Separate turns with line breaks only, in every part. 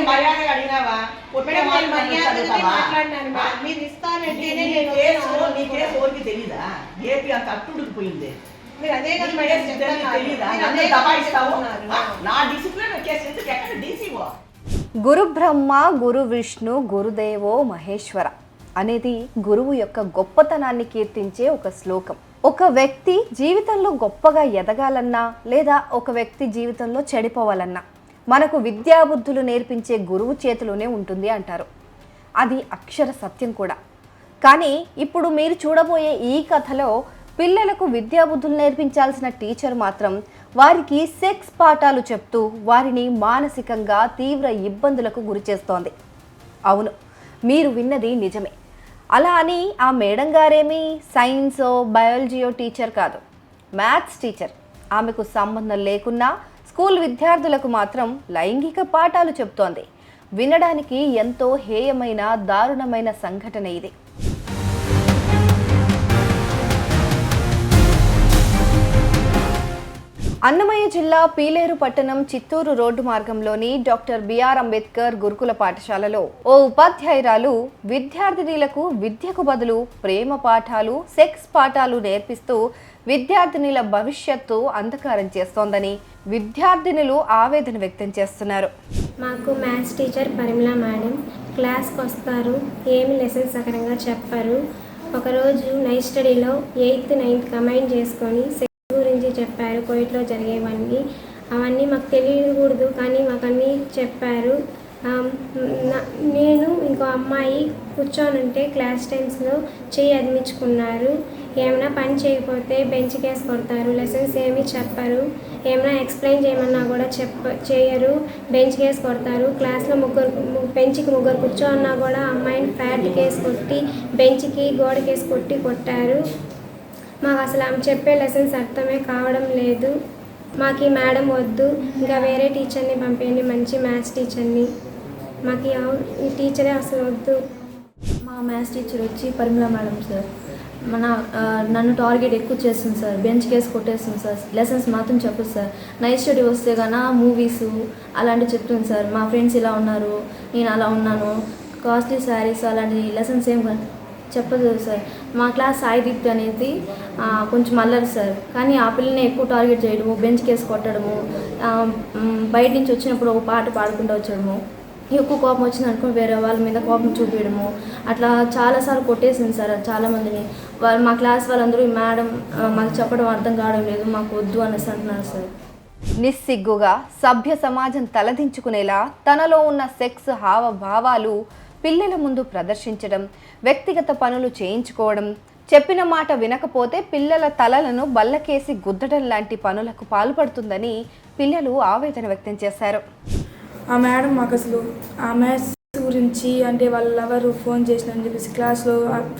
మర్యాదగా అడిగినావా?
మీరు ఇస్తానంటే
నీ కేసు ఓరికి తెలీదా? ఏపీ అంత అట్టుడికిపోయింది.
మీరు అదే
తెలీదా? దబాయిస్తావు. నా డిసిప్లిన్ కేసు ఎందుకు? ఎక్కడ డీసీఓ?
గురు బ్రహ్మ, గురు విష్ణు, గురుదేవో మహేశ్వర అనేది గురువు యొక్క గొప్పతనాన్ని కీర్తించే ఒక శ్లోకం. ఒక వ్యక్తి జీవితంలో గొప్పగా ఎదగాలన్నా లేదా ఒక వ్యక్తి జీవితంలో చెడిపోవాలన్నా మనకు విద్యాబుద్ధులు నేర్పించే గురువు చేతిలోనే ఉంటుంది అంటారు. అది అక్షర సత్యం కూడా. కానీ ఇప్పుడు మీరు చూడబోయే ఈ కథలో పిల్లలకు విద్యాబుద్ధులు నేర్పించాల్సిన టీచర్ మాత్రం వారికి సెక్స్ పాఠాలు చెప్తూ వారిని మానసికంగా తీవ్ర ఇబ్బందులకు గురి చేస్తోంది. అవును, మీరు విన్నది నిజమే. అలా అని ఆ మేడం గారేమీ సైన్సో బయాలజీయో టీచర్ కాదు, మ్యాథ్స్ టీచర్. ఆమెకు సంబంధం లేకున్నా స్కూల్ విద్యార్థులకు మాత్రం లైంగిక పాఠాలు చెప్తోంది. వినడానికి ఎంతో హేయమైన దారుణమైన సంఘటన ఇది. అన్నమయ్య జిల్లా పీలేరు పట్టణం చిత్తూరు రోడ్డు మార్గంలోని డాక్టర్ బిఆర్ అంబేద్కర్ గురుకుల పాఠశాలలో ఓ ఉపాధ్యాయురాలు విద్యార్థినులకు విద్యకు బదులు ప్రేమ పాఠాలు, సెక్స్ పాఠాలు నేర్పిస్తూ విద్యార్థినుల భవిష్యత్తు అంధకారం చేస్తోందని విద్యార్థినులు ఆవేదన వ్యక్తం చేస్తున్నారు.
మాకు మ్యాథ్స్ టీచర్ పరిమళ మేడం క్లాస్కి వస్తారు, ఏమి లెసన్స్ సకరంగా చెప్పారు. ఒకరోజు నైట్ స్టడీలో 8th 9th కంబైన్ చేసుకొని గురించి చెప్పారు. కోవిడ్లో జరిగేవన్నీ అవన్నీ మాకు తెలియకూడదు, కానీ మాకు అన్నీ చెప్పారు. నేను ఇంకో అమ్మాయి కూర్చొని క్లాస్ టైమ్స్లో చెయ్యి అదిమించుకున్నారు. ఏమైనా పని చేయకపోతే బెంచ్ కేసు కొడతారు, లెసన్స్ ఏమీ చెప్పరు. ఏమైనా ఎక్స్ప్లెయిన్ చేయమన్నా కూడా చేయరు, బెంచ్ కేసు కొడతారు. క్లాస్లో బెంచ్కి ముగ్గురు కూర్చోన్నా కూడా అమ్మాయిని ఫ్యాట్ కేసు కొట్టి బెంచ్కి గోడ కేసు కొట్టారు. మాకు అసలు ఆమె చెప్పే లెసన్స్ అర్థమే కావడం లేదు. మాకు ఈ మేడం వద్దు, ఇంకా వేరే టీచర్ని పంపేయండి, మంచి మ్యాథ్స్ టీచర్ని. మాకు ఈ టీచరే అసలు వద్దు.
మా మ్యాథ్స్ టీచర్ వచ్చి పరిమళ మేడం సార్. నన్ను టార్గెట్ ఎక్కువ చేస్తుంది సార్, బెంచ్ కేసు కొట్టేస్తుంది సార్, లెసన్స్ మాత్రం చెప్పదు సార్. నైట్ స్టడీ వస్తే కన్నా మూవీస్ అలాంటివి చెప్తుంది సార్. మా ఫ్రెండ్స్ ఇలా ఉన్నారు, నేను అలా ఉన్నాను, కాస్ట్లీ శారీస్ అలాంటి లెసన్స్ ఏం చెప్పదు సార్. మా క్లాస్ సాయిదీప్తి అనేది కొంచెం అల్లరి సార్, కానీ ఆ పిల్లని ఎక్కువ టార్గెట్ చేయడము, బెంచ్ కేసు కొట్టడము, బయట నుంచి వచ్చినప్పుడు ఒక పాట పాడుకుంటూ వచ్చడము, ఎక్కువ కోపం వచ్చిందనుకో వేరే వాళ్ళ మీద కోపం చూపించడము, అట్లా చాలాసార్లు కొట్టేసింది సార్ చాలామందిని. మా క్లాస్ వాళ్ళందరూ మేడం మాకు చెప్పడం అర్థం కావడం లేదు, మాకు వద్దు అనేసి అంటున్నారు సార్.
నిస్సిగ్గుగా సభ్య సమాజం తలదించుకునేలా తనలో ఉన్న సెక్స్ హావభావాలు పిల్లల ముందు ప్రదర్శించడం, వ్యక్తిగత పనులు చేయించుకోవడం, చెప్పిన మాట వినకపోతే పిల్లల తలలను బల్లకేసి గుద్దడం లాంటి పనులకు పాల్పడుతుందని పిల్లలు ఆవేదన వ్యక్తం చేశారు.
ఆ మేడం మాకు అసలు ఆ మ్యాథ్స్ గురించి అంటే వాళ్ళ లవరు ఫోన్ చేసినని చెప్పేసి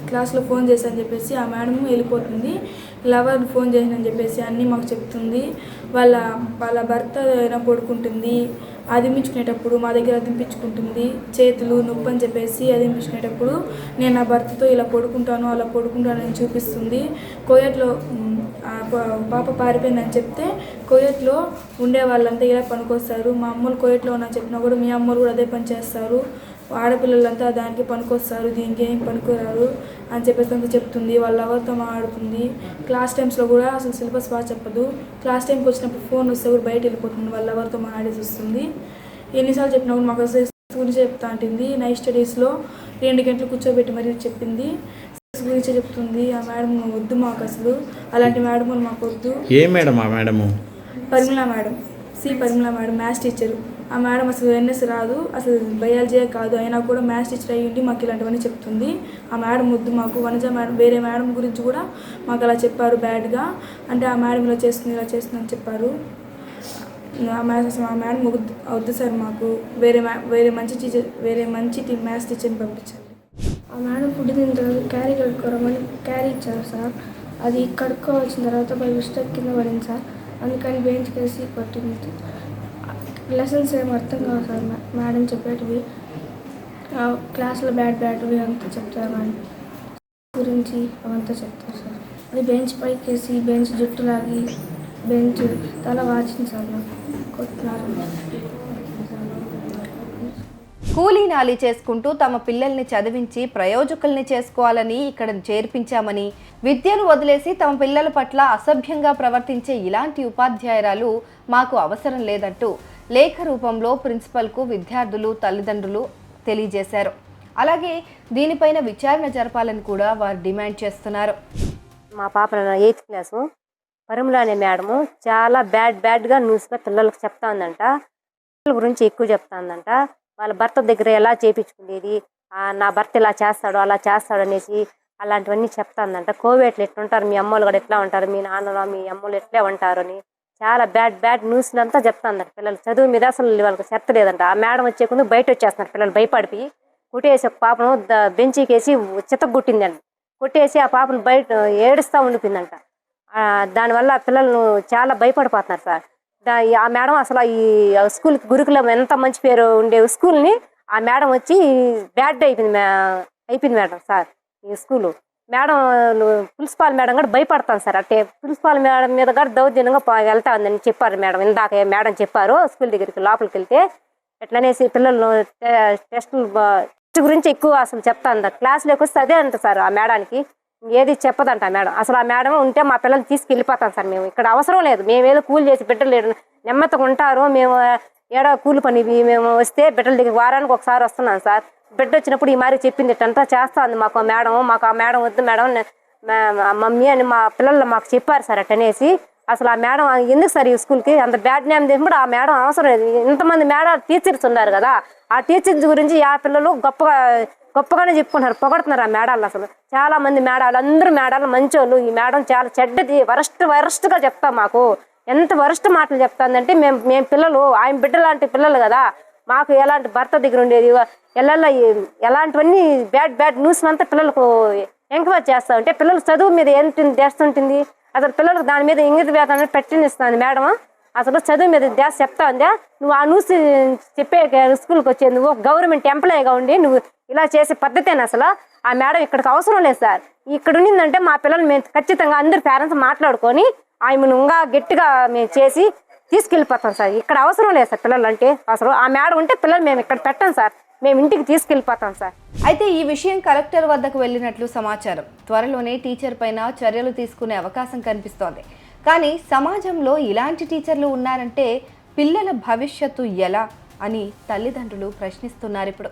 క్లాస్లో ఫోన్ చేశారని చెప్పేసి ఆ మేడం వెళ్ళిపోతుంది. లవర్ ఫోన్ చేసినని చెప్పేసి అన్నీ మాకు చెప్తుంది. వాళ్ళ భర్త ఏదైనా పడుకుంటుంది, అదిమించుకునేటప్పుడు మా దగ్గర అదింపించుకుంటుంది. చేతులు నొప్పి అని చెప్పేసి అదింపించుకునేటప్పుడు నేను నా భర్తతో ఇలా పడుకుంటాను అలా పడుకుంటానని చూపిస్తుంది. కోయట్లో పాప పారిపోయిందని చెప్తే కోయట్లో ఉండే వాళ్ళంతా ఇలా పనికొస్తారు. మా అమ్మలు కోయట్లో ఉన్నా చెప్పినా కూడా మీ అమ్మలు కూడా అదే పని చేస్తారు, ఆడపిల్లలంతా దానికి పనికొస్తారు, దీనికి ఏం పనికిరారు అని చెప్పేసి అంతా చెప్తుంది. వాళ్ళ ఎవరితో మాట్లాడుతుంది. క్లాస్ టైమ్స్లో కూడా అసలు సిలబస్ బాగా చెప్పదు. క్లాస్ టైంకి వచ్చినప్పుడు ఫోన్ వస్తే కూడా బయట వెళ్ళిపోతుంది, వాళ్ళ ఎవరితో మాట్లాడేసి వస్తుంది. ఎన్నిసార్లు చెప్పినా కూడా మాకు అసలు గురించి చెప్తా ఉంటుంది. నైట్ స్టడీస్లో 2 గంటలు కూర్చోబెట్టి మరీ చెప్పింది, గురించి చెప్తుంది. ఆ మేడం వద్దు మాకు, అసలు అలాంటి మేడం మాకు వద్దు.
ఏ మేడం? ఆ మేడము
పరిమళ మేడం, పరిమళ మేడం మ్యాథ్స్ టీచరు. ఆ మేడం అసలు ఎన్ఎస్ రాదు, అసలు బయాలజీ కాదు, అయినా కూడా మ్యాథ్స్ టీచర్ అయ్యింది మాకు ఇలాంటివన్నీ చెప్తుంది. ఆ మేడం వద్దు మాకు. వనజ మేడం వేరే మేడం గురించి కూడా మాకు అలా చెప్పారు బ్యాడ్గా, అంటే ఆ మేడం ఇలా చేస్తుంది అని చెప్పారు. ఆ మేడం వద్దు సార్, మాకు వేరే మంచి టీచర్, మ్యాథ్స్ టీచర్ని పంపించాలి.
ఆ మేడం ఫుడ్ తిన్న తర్వాత క్యారీ కడుక్కోరమని క్యారీ ఇచ్చారు సార్. అది కడుక్కోవాల్సిన తర్వాత బై మిస్టేక్ కింద పడింది సార్, అందుకని బెంచ్ కేసి కొట్టింది. లెసన్స్ ఏం అర్థం కావు సార్, మేడం చెప్పేటివి క్లాస్లో బ్యాడ్వి అంతా చెప్తారు, మేడం గురించి అవంతా చెప్తారు సార్. అది బెంచ్ పైకేసి బెంచ్ జుట్టు లాగి బెంచ్ తల వాచింది సార్, నాకు కొట్టినారు.
కూలీ నాలి చేసుకుంటూ తమ పిల్లల్ని చదివించి ప్రయోజకుల్ని చేసుకోవాలని ఇక్కడ చేర్పించామని, విద్యను వదిలేసి తమ పిల్లల పట్ల అసభ్యంగా ప్రవర్తించే ఇలాంటి ఉపాధ్యాయురాలు మాకు అవసరం లేదంటూ లేఖ రూపంలో ప్రిన్సిపల్కు విద్యార్థులు, తల్లిదండ్రులు తెలియజేశారు. అలాగే దీనిపైన విచారణ జరపాలని కూడా వారు డిమాండ్ చేస్తున్నారు.
మా పాప 8th క్లాసు పరిమళ అనే మేడము చాలా బ్యాడ్గా న్యూస్గా పిల్లలకు చెప్తా ఉందంట. పిల్లల గురించి ఎక్కువ చెప్తా ఉందంట. వాళ్ళ భర్త దగ్గర ఎలా చేయించుకునేది, నా భర్త ఇలా చేస్తాడు అలా చేస్తాడు అనేసి అలాంటివన్నీ చెప్తా ఉందంట. కోవేట్లు ఎట్లుంటారు, మీ అమ్మలు కూడా ఎట్లా ఉంటారు, మీ నాన్న మీ అమ్మలు ఎట్లా ఉంటారు అని చాలా బ్యాడ్ న్యూస్లు అంతా చెప్తా ఉందంట. పిల్లలు చదువు మీద అసలు వాళ్ళకి చెత్త లేదంట. ఆ మేడం వచ్చే ముందు బయట వచ్చేస్తున్నారు పిల్లలు భయపడిపోయి. కొట్టేసి ఒక పాపను బెంచికేసి చితగొట్టిందండి. కొట్టేసి ఆ పాపను బయట ఏడుస్తూ ఉండిపోయిందంట. దానివల్ల పిల్లలు చాలా భయపడిపోతున్నారు సార్. ఆ మేడం అసలు ఈ స్కూల్కి గురుకులం ఎంత మంచి పేరు ఉండే స్కూల్ని ఆ మేడం వచ్చి బ్యాడ్ అయిపోయింది మేడం సార్. ఈ స్కూలు మేడం ప్రిన్సిపాల్ మేడం కూడా భయపడతాను సార్. అంటే ప్రిన్సిపాల్ మేడం మీద కూడా దౌర్జన్యంగా వెళ్తా ఉందని చెప్పారు మేడం. ఇందాక మేడం చెప్పారు స్కూల్ దగ్గరికి లోపలికి వెళ్తే ఎట్లనేసి పిల్లలు టెస్టులు గురించి ఎక్కువ అసలు చెప్తా ఉందా. క్లాస్లోకి వస్తే అదే అంట సార్. ఆ మేడానికి ఏది చెప్పదంట ఆ మేడం. అసలు ఆ మేడం ఉంటే మా పిల్లలు తీసుకెళ్ళిపోతాం సార్. మేము ఇక్కడ అవసరం లేదు. మేము ఏదో కూలి చేసి బిడ్డలు నెమ్మదిగా ఉంటారు. మేము ఏడో కూలి పని మేము వస్తే బిడ్డల దగ్గర వారానికి ఒకసారి వస్తున్నాం సార్. బిడ్డ వచ్చినప్పుడు ఈ మారి చెప్పింది ఇట్టంతా చేస్తా ఉంది మాకు ఆ మేడం వద్దు మేడం మమ్మీ అని మా పిల్లలు మాకు చెప్పారు సార్. అట్టనేసి అసలు ఆ మేడం ఎందుకు సార్ ఈ స్కూల్కి అంత బ్యాడ్ నేమ్ కూడా ఆ మేడం అవసరం లేదు. ఇంతమంది మేడం టీచర్స్ ఉన్నారు కదా, ఆ టీచర్స్ గురించి ఆ పిల్లలు గొప్పగానే చెప్పుకుంటారు, పొగడుతున్నారు ఆ మేడాలు. అసలు చాలా మంది మేడాలు, అందరూ మేడాలు మంచోళ్ళు. ఈ మేడం చాలా చెడ్డది, వరస్ట్గా చెప్తా మాకు. ఎంత వరస్ట్ మాటలు చెప్తాందంటే మేము పిల్లలు ఆయన బిడ్డ లాంటి పిల్లలు కదా, మాకు ఎలాంటి భర్త దగ్గర ఉండేది ఎలాంటివన్నీ బ్యాడ్ న్యూస్ అంతా పిల్లలకు ఎంకరేజ్ చేస్తా ఉంటే పిల్లలు చదువు మీద ఏంటి చేస్తుంటుంది. అసలు పిల్లలకు దాని మీద ఇంగిత వేతనం పెట్టినిస్తుంది మేడం. అసలు చదువు మీద ధ్యాస చెప్తా ఉందా. నువ్వు ఆ న్యూస్ చెప్పే స్కూల్కి వచ్చేది నువ్వు గవర్నమెంట్ ఎంప్లాయీగా ఉండి నువ్వు ఇలా చేసే పద్ధతేనా అసలు? ఆ మేడం ఇక్కడికి అవసరం లేదు సార్. ఇక్కడ ఉండిందంటే మా పిల్లలు మేము ఖచ్చితంగా అందరు పేరెంట్స్ మాట్లాడుకొని ఆమెను ఇంకా గట్టిగా మేము చేసి తీసుకెళ్ళిపోతాం సార్. ఇక్కడ అవసరం లేదు సార్ పిల్లలు అంటే. అసలు ఆ మేడం ఉంటే పిల్లలు మేము ఇక్కడ పెట్టాం సార్, మేము ఇంటికి తీసుకెళ్ళిపోతాం సార్.
అయితే ఈ విషయం కలెక్టర్ వద్దకు వెళ్ళినట్లు సమాచారం. త్వరలోనే టీచర్ పైన చర్యలు తీసుకునే అవకాశం కనిపిస్తోంది. కానీ సమాజంలో ఇలాంటి టీచర్లు ఉన్నారంటే పిల్లల భవిష్యత్తు ఎలా అని తల్లిదండ్రులు ప్రశ్నిస్తున్నారు. ఇప్పుడు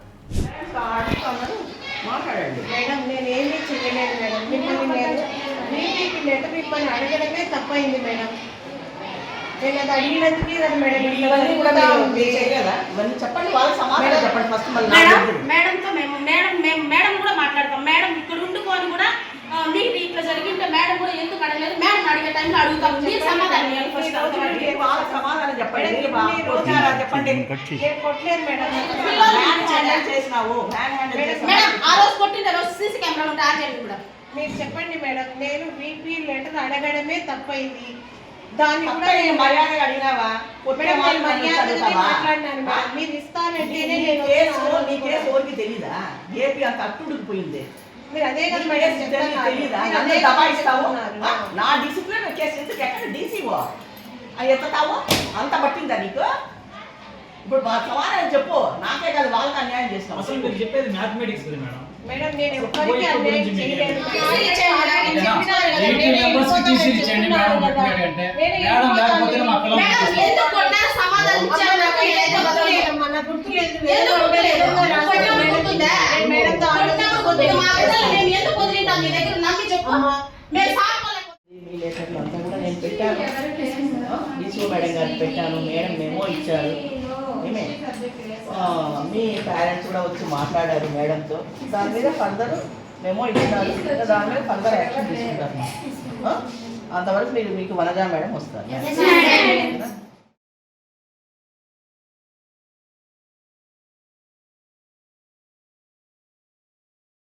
మేడం నేను ఏమీ చేయలేదు మేడం. మిమ్మల్ని నేను వీపీకి లెటర్ ఇవ్వని అడగడమే తప్పైంది మేడం. నేను అది అడిగినందుకే కదా మేడం
ఇవన్నీ కూడా మీరు చేయలేదా? ఇవన్నీ చెప్పండి, వాళ్ళకి సమాధానం చెప్పండి ఫస్ట్.
మేడం కూడా మాట్లాడతాం. మేడం ఇక్కడ ఉండుకొని కూడా మీకు ఇట్లా జరిగింటే మేడం కూడా ఎందుకు అడగలేదు, మేడం అడిగే టైంలో అడుగుతాం. మీరు సమాధానం
సమాధానం చెప్పండి. చెప్పండి
నేను కొట్టలేదు మేడం.
మేడం ఆ రోజు కొట్టింది, రోజు సీసీ కెమెరాలు ఉంటాయి ఆ చేయండి కూడా.
మీరు చెప్పండి మేడం. నేను వీపీ లెటర్ అడగడమే తప్పైంది. దాన్ని కూడా
మర్యాదగా అడిగినావా?
మాట్లాడినాను మేడం. మీరు ఇస్తానంటేనే
నీ కేసు ఓరికి తెలీదా? ఏపీ అంత అట్టుడికిపోయింది.
మీరు అదే కదా మేడం
తెలీదా? నన్ను దబాయిస్తావు. నా డిసిప్లిన్ కేసు ఎందుకు ఎక్కడ డీసీవో అది ఎత్తావు? అంత పట్టిందా నీకు? ఇప్పుడు మా సమాధానం చెప్పు. నాకే కాదు వాళ్ళకి అన్యాయం చేస్తాం.
అసలు మీరు చెప్పేది మ్యాథమెటిక్స్ కదా మేడం.
మేడం నేను ఎవ్వరికి అన్యాయం చేయలేదు.
మీ లెటర్లు అంతా కూడా నేను పెట్టాను, డిసిఓ మేడం గారికి పెట్టాను. మేడం మెమో ఇచ్చారు. మీ పేరెంట్స్ కూడా వచ్చి మాట్లాడారు మేడంతో. దాని మీద ఫర్దర్ మెమో ఇచ్చినారు. దాని మీద ఫర్దర్ యాక్షన్ తీసుకుంటారు. అంతవరకు మీకు వనజా మేడం వస్తారు.